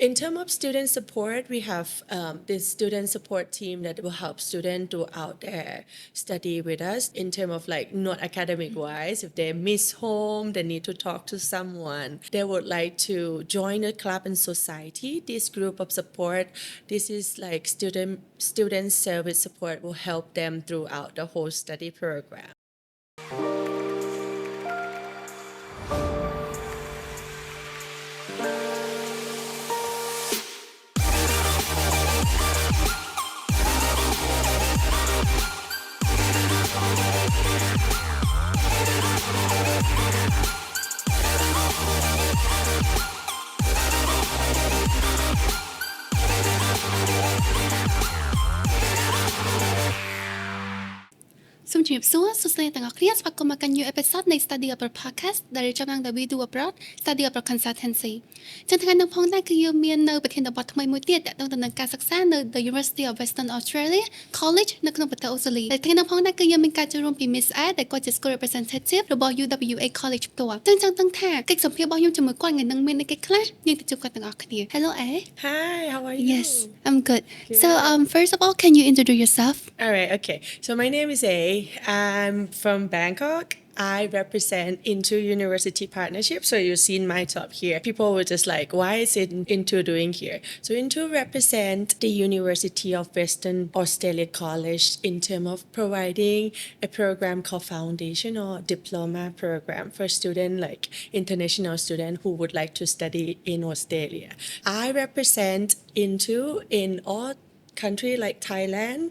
In terms of student support, we have this student support team that will help students throughout their study with us in terms of like not academic wise. If they miss home, they need to talk to someone. They would like to join a club and society. This group of support, this is like student service support will help them throughout the whole study program. Xin chào các bạn, các bạn sẽ cùng kênh new episodeនៃ Study Abroad Podcast ដែលរៀបចំឡើងដោយ WEduAbroad Study Abroad Consultancy ចឹងថ្ងៃនេះផងដែរគឺយើងមាននៅប្រធានបទថ្មីមួយទៀតទាក់ទងទៅនឹងការសិក្សានៅ The University of Western Australia College នៅក្នុងប្រទេសអូស្ត្រាលីហើយថ្ងៃនេះផងដែរគឺយើងមានការចូលរួមពី Miss A ដែលគាត់ជា School Representative របស់ UWA College ផ្ទាល់ចឹងចង់ដឹងថាកិច្ចសម្ភាសរបស់ខ្ញុំជាមួយគាត់ថ្ងៃនេះមានអីខ្លះយើងទៅជួបគាត់ទាំងអស់គ្នា Hello A Hi, how are you? Yes, I'm good. So first of all, can you introduce yourself? All right, okay. So my name is A. I'm from Bangkok. I represent Into University Partnership. So you've seen my top here. People were just like, why is it Into doing here? So Into represent the University of Western Australia College in terms of providing a program called Foundation or Diploma program for students like international students who would like to study in Australia. I represent Into in all countries like Thailand,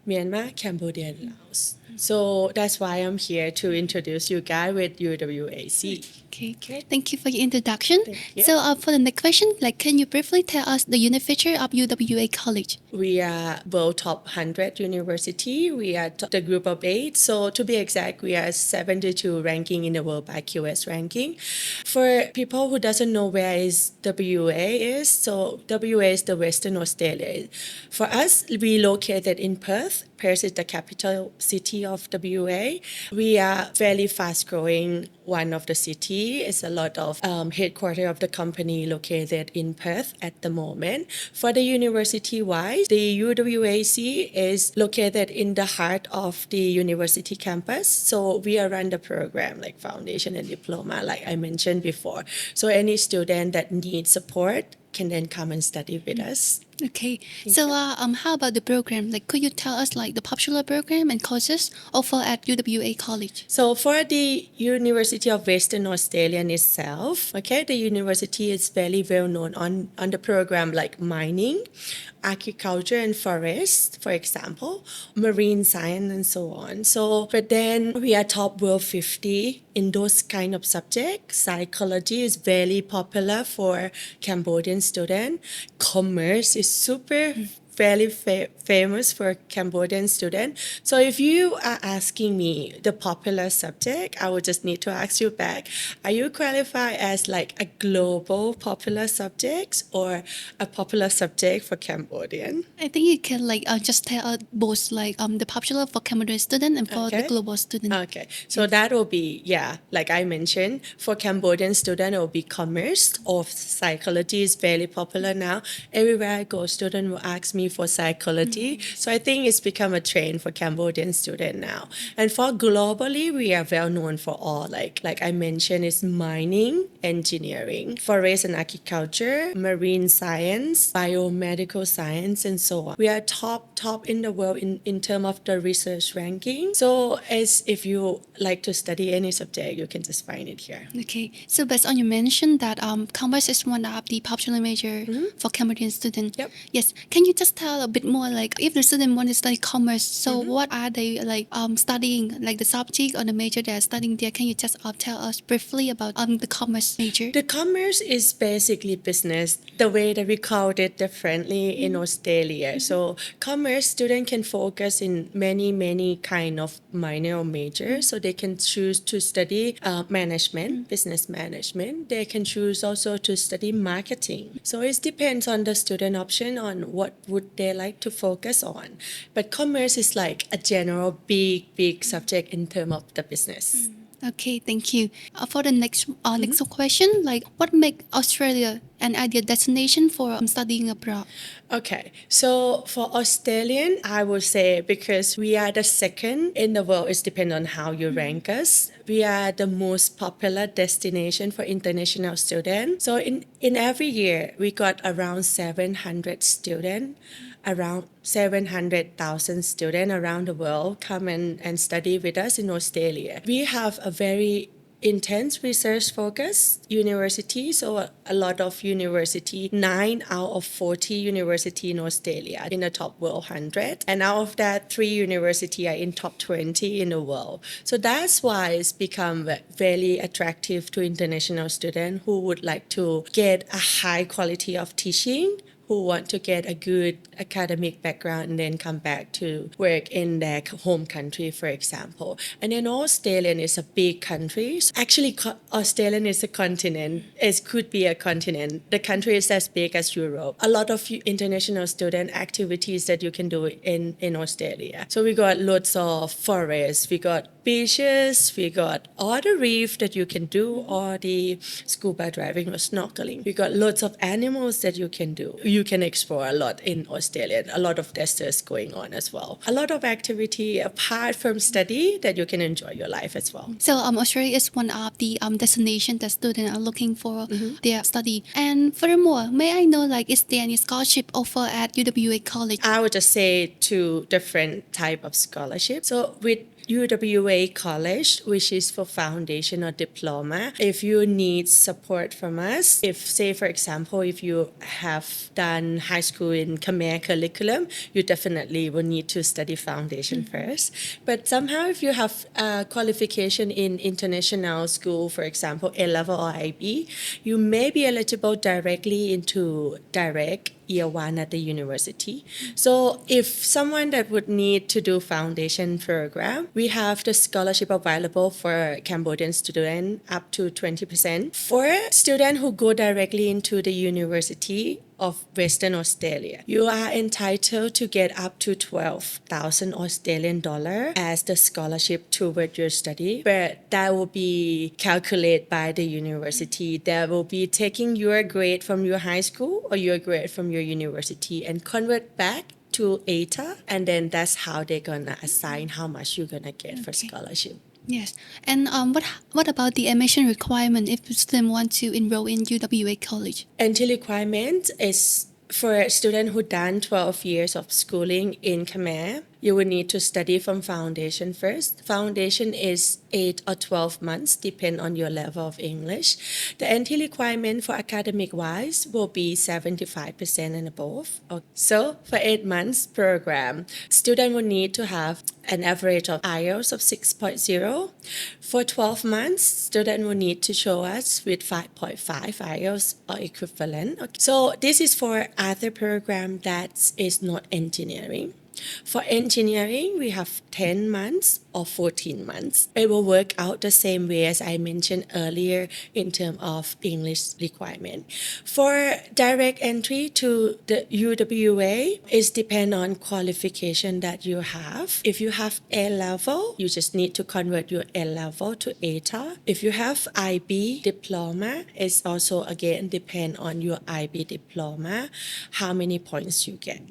Myanmar, Cambodia, and Laos. So that's why I'm here to introduce you guys with UWAC. Okay. Thank you for your introduction. You. So for the next question, like, can you briefly tell us the unit feature of UWA College? We are world top 100 university. We are the group of 8. So to be exact, we are 72 ranking in the world by QS ranking. For people who doesn't know where is WA is, so WA is the Western Australia. For us, we located in Perth. Perth is the capital city of WA. We are fairly fast growing one of the city. It's a lot of headquarters of the company located in Perth at the moment. For the university-wise, the UWAC is located in the heart of the university campus. So we run the program like foundation and diploma, like I mentioned before. So any student that needs support can then come and study with us. Okay. So how about the program? Like, could you tell us like the popular program and courses offered at UWA College? So for the University of Western Australia itself, okay, the university is very well known on the program like mining, agriculture and forest, for example, marine science and so on. So, but then we are top world 50 in those kind of subjects. Psychology is very popular for Cambodian students. Commerce is super fairly famous for Cambodian students. So if you are asking me the popular subject, I would just need to ask you back, are you qualified as like a global popular subject or a popular subject for Cambodian? I think you can like just tell us both like the popular for Cambodian student and for the global student. Okay. So that will be, like I mentioned, for Cambodian student, it will be commerce or psychology is very popular now. Everywhere I go, student will ask me for psychology. So I think it's become a trend for Cambodian student now. And for globally, we are well known for all, like I mentioned, is mining, engineering, forest and agriculture, marine science, biomedical science, and so on. We are top in the world in terms of the research ranking. So as if you like to study any subject, you can just find it here. Okay. So based on you mentioned that commerce is one of the popular major for Cambodian students. Yep. Yes. Can you just tell a bit more like if the student want to study commerce, so what are they like studying, like the subject or the major they are studying there? Can you just tell us briefly about the commerce major? The commerce is basically business, the way that we call it differently in Australia. So commerce student can focus in many kind of minor or major. So they can choose to study management, business management. They can choose also to study marketing. So it depends on the student option on what would they like to focus on. But commerce is like a general big subject in terms of the business. Okay, thank you. For the next question, like what makes Australia an ideal destination for studying abroad? Okay, so for Australian, I would say because we are the second in the world, it depends on how you rank us. We are the most popular destination for international students. So in every year, we got around 700 students, around 700,000 students around the world come and study with us in Australia. We have a very intense research focus university, so a lot of university, 9 out of 40 university in Australia in the top world 100, and out of that 3 university are in top 20 in the world. So that's why it's become very attractive to international students who would like to get a high quality of teaching, who want to get a good academic background and then come back to work in their home country, for example. And then Australia is a big country. So actually, Australia is a continent. It could be a continent. The country is as big as Europe. A lot of international student activities that you can do in Australia. So we got lots of forests, we got beaches, we got all the reef that you can do, all the scuba diving or snorkeling. We got lots of animals that you can do. You can explore a lot in Australia. A lot of deserts going on as well. A lot of activity apart from study that you can enjoy your life as well. So Australia is one of the destination that students are looking for their study. And furthermore, may I know, like, is there any scholarship offer at UWA College? I would just say two different type of scholarship. So with UWA College, which is for foundation or diploma, if you need support from us, if say for example, if you have done high school in Khmer curriculum, you definitely will need to study foundation first. But somehow if you have qualification in international school, for example, A-level or IB, you may be eligible directly into direct year one at the university. So if someone that would need to do foundation program, we have the scholarship available for Cambodian students up to 20%. For students who go directly into the University of Western Australia, you are entitled to get up to 12,000 Australian dollar as the scholarship toward your study, but that will be calculated by the university. That will be taking your grade from your high school or your grade from your university and convert back to ATA, and then that's how they're gonna assign how much you're gonna get for scholarship. Yes. And what about the admission requirement if students want to enroll in UWA College? Entry requirement is for a student who done 12 years of schooling in Khmer. You will need to study from foundation first. Foundation is 8 or 12 months, depend on your level of English. The entry requirement for academic-wise will be 75% and above. So for 8 months program, student will need to have an average of IELTS of 6.0. For 12 months, student will need to show us with 5.5 IELTS or equivalent. So this is for other program that is not engineering. For engineering, we have 10 months or 14 months. It will work out the same way as I mentioned earlier in terms of English requirement. For direct entry to the UWA, it depends on qualification that you have. If you have A-level, you just need to convert your A-level to ATA. If you have IB diploma, it's also again depend on your IB diploma, how many points you get.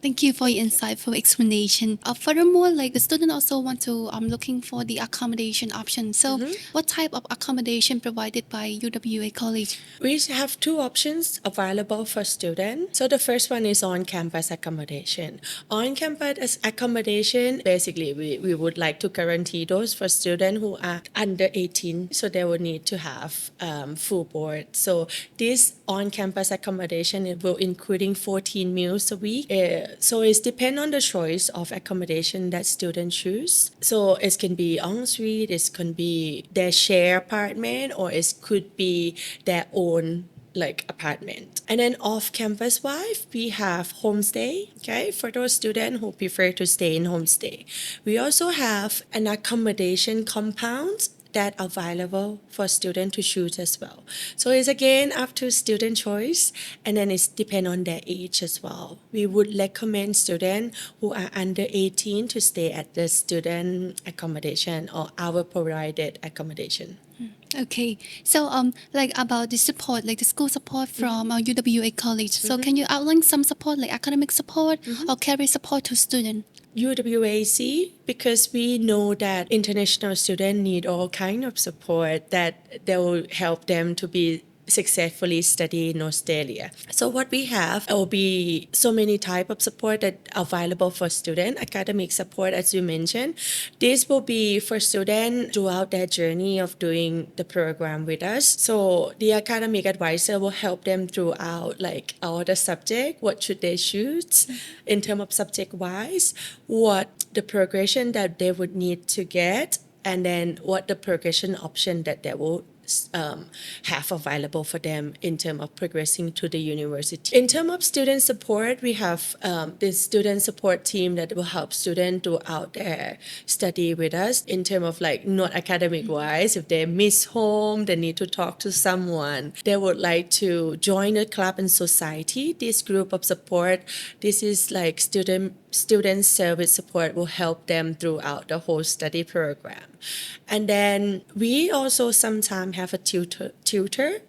Thank you for your insightful explanation. Furthermore, like the student also want to looking for the accommodation option. So, what type of accommodation provided by UWA College? We have two options available for students. So the first one is on-campus accommodation. On-campus accommodation, basically, we would like to guarantee those for students who are under 18, so they will need to have full board. So this on-campus accommodation, it will including 14 meals a week. So it depends on the choice of accommodation that students choose. So it can be en-suite, it can be their share apartment, or it could be their own like apartment. And then off-campus wise, we have homestay, okay, for those students who prefer to stay in homestay. We also have an accommodation compound that available for students to choose as well. So it's again up to student choice, and then it's depend on their age as well. We would recommend students who are under 18 to stay at the student accommodation or our provided accommodation. Okay, so like about the support, like the school support from UWA College. So can you outline some support, like academic support or career support to students? UWAC, because we know that international students need all kind of support that will help them to be successfully study in Australia. So what we have will be so many type of support that are available for student. Academic support, as you mentioned, this will be for students throughout their journey of doing the program with us. So the academic advisor will help them throughout like all the subject, what should they choose in terms of subject wise, what the progression that they would need to get, and then what the progression option that they will have available for them in terms of progressing to the university. In terms of student support, we have this student support team that will help students throughout their study with us in terms of like not academic wise. If they miss home, they need to talk to someone. They would like to join a club and society. This group of support, this is like student service support will help them throughout the whole study program. And then we also sometimes have a tutor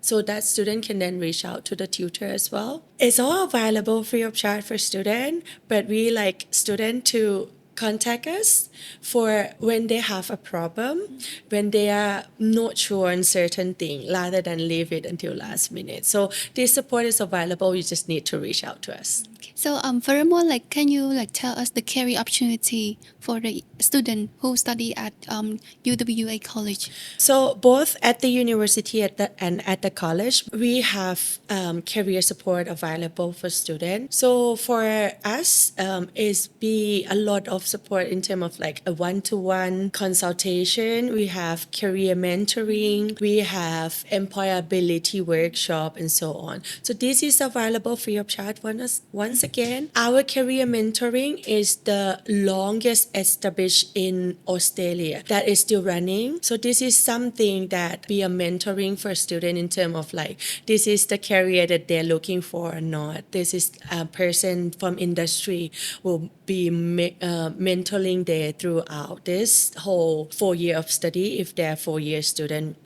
so that student can then reach out to the tutor as well. It's all available free of charge for student, but we like student to contact us for when they have a problem, when they are not sure on certain thing, rather than leave it until last minute. So this support is available. You just need to reach out to us. So furthermore, like can you like tell us the career opportunity for the student who study at UWA College? So both at the university and at the college, we have career support available for students. So for us, is be a lot of support in terms of like a one-to-one consultation. We have career mentoring. We have employability workshop and so on. So this is available free of charge. Once again, our career mentoring is the longest established in Australia that is still running. So this is something that we are mentoring for students in terms of like, this is the career that they're looking for or not. This is a person from industry will be mentoring there throughout this whole 4 year of study if they're 4-year student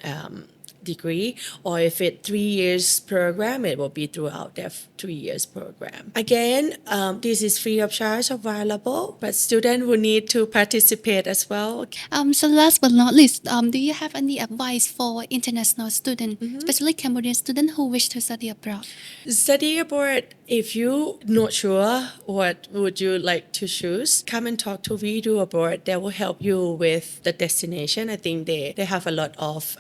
degree, or if it's 3 years program, it will be throughout their 3 years program. Again, this is free of charge available, but students will need to participate as well. So last but not least, do you have any advice for international students, especially Cambodian students who wish to study abroad? Study abroad, if you're not sure what would you like to choose, come and talk to WEduAbroad. They will help you with the destination. I think they have a lot of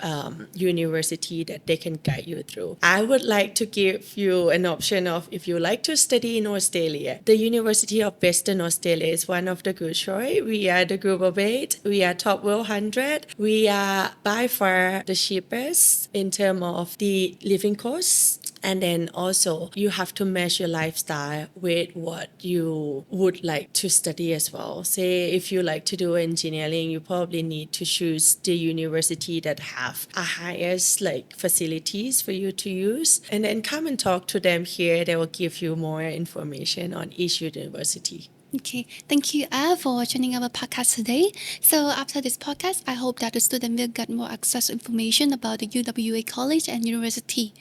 university that they can guide you through. I would like to give you an option of if you like to study in Australia. The University of Western Australia is one of the good choice. We are the group of 8. We are top 100. We are by far the cheapest in terms of the living costs. And then also you have to match your lifestyle with what you would like to study as well. Say if you like to do engineering, you probably need to choose the university that have a highest like facilities for you to use. And then come and talk to them here. They will give you more information on each university. Okay, thank you, for joining our podcast today. So after this podcast, I hope that the student will get more access information about the UWA College and University.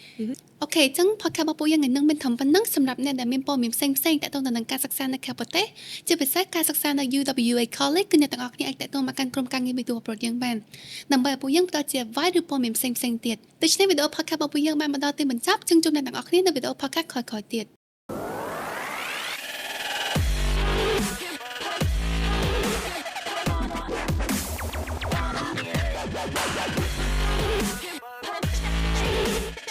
Okay, ចឹង podcast របស់ពួកយើងនឹងមានធំប៉ុណ្ណឹងសម្រាប់អ្នកដែលមានព័ត៌មានផ្សេងៗទាក់ទងទៅនឹងការសិក្សានៅក្រៅប្រទេសជាពិសេសការសិក្សានៅ UWA College គឺអ្នកទាំងអស់គ្នាអាចទាក់ទងមកកាន់ក្រុមការងារ WEduAbroad យើងបានដើម្បីឲ្យពួកយើងផ្ដល់ជា advice ឬព័ត៌មានផ្សេងៗទៀតដូច្នេះ video podcast របស់ពួកយើងបានមកដល់ទីបញ្ចប់ចឹងជួបអ្នកទាំងអស់គ្នានៅ video podcast ក្រោយៗទៀត